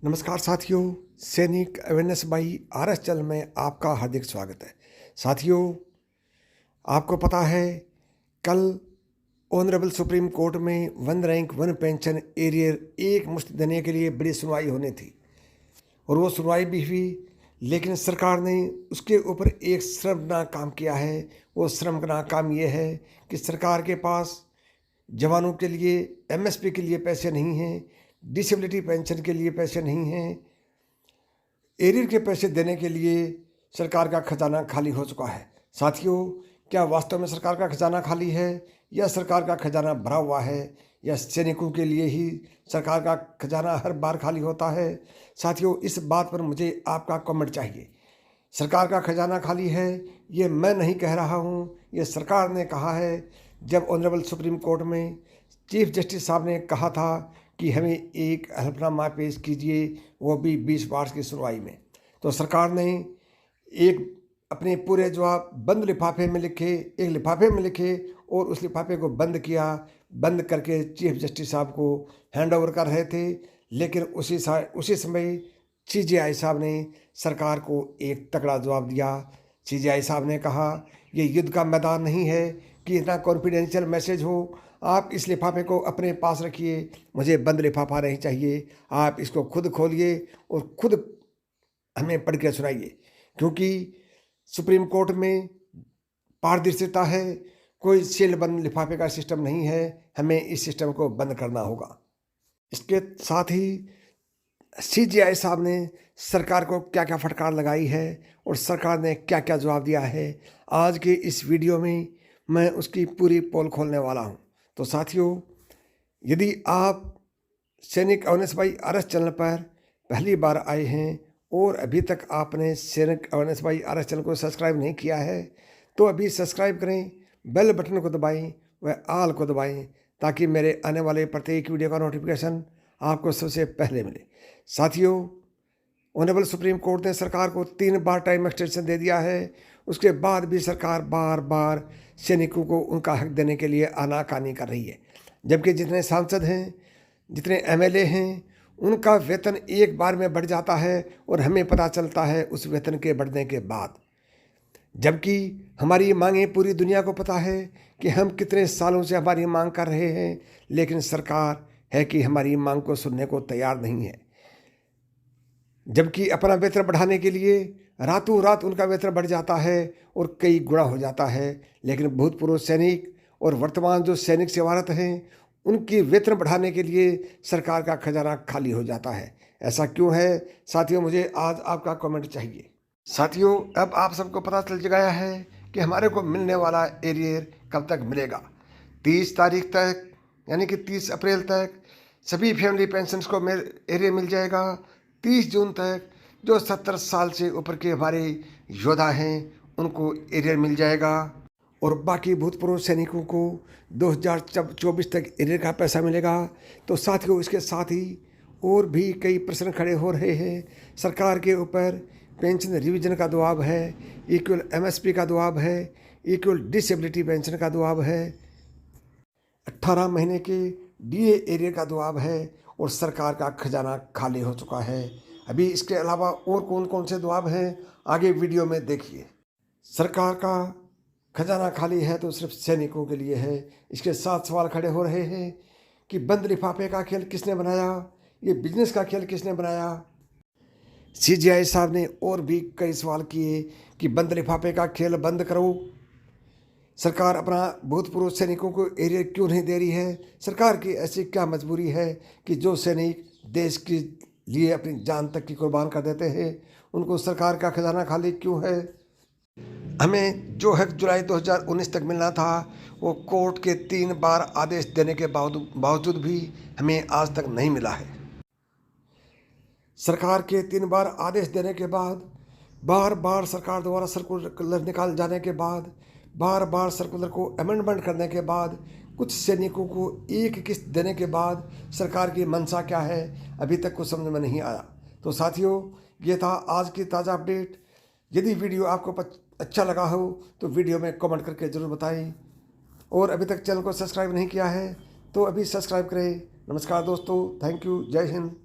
नमस्कार साथियों, सैनिक अवेयरनेस बाई आरएस चैनल में आपका हार्दिक स्वागत है। साथियों, आपको पता है कल ऑनरेबल सुप्रीम कोर्ट में one rank one pension arrear एक मुश्त देने के लिए बड़ी सुनवाई होनी थी और वो सुनवाई भी हुई, लेकिन सरकार ने उसके ऊपर एक शर्मनाक काम किया है। वो शर्मनाक काम ये है कि सरकार के पास जवानों के लिए एमएसपी के लिए पैसे नहीं हैं, डिसेबिलिटी पेंशन के लिए पैसे नहीं हैं, एरियर के पैसे देने के लिए सरकार का खजाना खाली हो चुका है। साथियों, क्या वास्तव में सरकार का खजाना खाली है या सरकार का खजाना भरा हुआ है, या सैनिकों के लिए ही सरकार का खजाना हर बार खाली होता है? साथियों, इस बात पर मुझे आपका कमेंट चाहिए। सरकार का खजाना खाली है ये मैं नहीं कह रहा हूँ, ये सरकार ने कहा है। जब ऑनरेबल सुप्रीम कोर्ट में चीफ जस्टिस साहब ने कहा था कि हमें एक हलफनामा पेश कीजिए, वो भी 20 मार्च की सुनवाई में, तो सरकार ने एक अपने पूरे जवाब बंद लिफाफे में लिखे, एक लिफाफे में लिखे और उस लिफाफे को बंद किया। बंद करके चीफ जस्टिस साहब को हैंड ओवर कर रहे थे, लेकिन उसी समय सीजेआई साहब ने सरकार को एक तगड़ा जवाब दिया। सीजेआई साहब ने कहा, ये युद्ध का मैदान नहीं है कि इतना कॉन्फिडेंशियल मैसेज हो। आप इस लिफाफे को अपने पास रखिए, मुझे बंद लिफाफा नहीं चाहिए। आप इसको खुद खोलिए और खुद हमें पढ़ के सुनाइए, क्योंकि सुप्रीम कोर्ट में पारदर्शिता है, कोई सील बंद लिफाफे का सिस्टम नहीं है। हमें इस सिस्टम को बंद करना होगा। इसके साथ ही सीजेआई साहब ने सरकार को क्या क्या फटकार लगाई है और सरकार ने क्या क्या जवाब दिया है, आज के इस वीडियो में मैं उसकी पूरी पोल खोलने वाला हूं। तो साथियों, यदि आप सैनिक अवेयरनेस बाई आरएस चैनल पर पहली बार आए हैं और अभी तक आपने सैनिक अवेयरनेस बाई आरएस चैनल को सब्सक्राइब नहीं किया है, तो अभी सब्सक्राइब करें, बेल बटन को दबाएं व आल को दबाएं, ताकि मेरे आने वाले प्रत्येक वीडियो का नोटिफिकेशन आपको सबसे पहले मिले। साथियों, ऑनरेबल सुप्रीम कोर्ट ने सरकार को 3 बार टाइम एक्सटेंशन दे दिया है। उसके बाद भी सरकार बार बार सैनिकों को उनका हक देने के लिए आनाकानी कर रही है, जबकि जितने सांसद हैं, जितने एमएलए हैं, उनका वेतन एक बार में बढ़ जाता है और हमें पता चलता है उस वेतन के बढ़ने के बाद। जबकि हमारी मांगें पूरी दुनिया को पता है कि हम कितने सालों से हमारी मांग कर रहे हैं, लेकिन सरकार है कि हमारी मांग को सुनने को तैयार नहीं है। जबकि अपना वेतन बढ़ाने के लिए रातों रात उनका वेतन बढ़ जाता है और कई गुना हो जाता है, लेकिन भूतपूर्व सैनिक और वर्तमान जो सैनिक सेवारत हैं, उनकी वेतन बढ़ाने के लिए सरकार का खजाना खाली हो जाता है। ऐसा क्यों है साथियों? मुझे आज आपका कमेंट चाहिए। साथियों, अब आप सबको पता चल गया है कि हमारे को मिलने वाला एरियर कब तक मिलेगा। 30 तारीख तक, यानी कि 30 अप्रैल तक सभी फैमिली पेंशन्स को एरियर मिल जाएगा। 30 जून तक जो 70 साल से ऊपर के हमारे योद्धा हैं, उनको एरियर मिल जाएगा और बाकी भूतपूर्व सैनिकों को 2024 तक एरियर का पैसा मिलेगा। तो साथियों, इसके साथ ही और भी कई प्रश्न खड़े हो रहे हैं। सरकार के ऊपर पेंशन रिवीजन का दबाव है, इक्वल एमएसपी का दबाव है, इक्वल डिसेबिलिटी पेंशन का दबाव है, 18 महीने के डीए एरियर का दबाव है और सरकार का खजाना खाली हो चुका है। अभी इसके अलावा और कौन कौन से दबाव हैं, आगे वीडियो में देखिए। सरकार का खजाना खाली है तो सिर्फ सैनिकों के लिए है। इसके साथ सवाल खड़े हो रहे हैं कि बंद लिफाफे का खेल किसने बनाया, ये बिजनेस का खेल किसने बनाया। सीजेआई साहब ने और भी कई सवाल किए कि बंद लिफाफे का खेल बंद करो। सरकार अपना भूतपूर्व सैनिकों को एरियर क्यों नहीं दे रही है? सरकार की ऐसी क्या मजबूरी है कि जो सैनिक देश के लिए अपनी जान तक की कुर्बान कर देते हैं, उनको सरकार का खजाना खाली क्यों है? हमें जो हक जुलाई 2019 तक मिलना था, वो कोर्ट के 3 बार आदेश देने के बावजूद भी हमें आज तक नहीं मिला है। सरकार के 3 बार आदेश देने के बाद, बार बार सरकार द्वारा सर्कुलर निकाल जाने के बाद, बार बार सर्कुलर को अमेंडमेंट करने के बाद, कुछ सैनिकों को एक किस्त देने के बाद सरकार की मंशा क्या है, अभी तक कुछ समझ में नहीं आया। तो साथियों, ये था आज की ताज़ा अपडेट। यदि वीडियो आपको अच्छा लगा हो तो वीडियो में कमेंट करके ज़रूर बताएं, और अभी तक चैनल को सब्सक्राइब नहीं किया है तो अभी सब्सक्राइब करें। नमस्कार दोस्तों, थैंक यू, जय हिंद।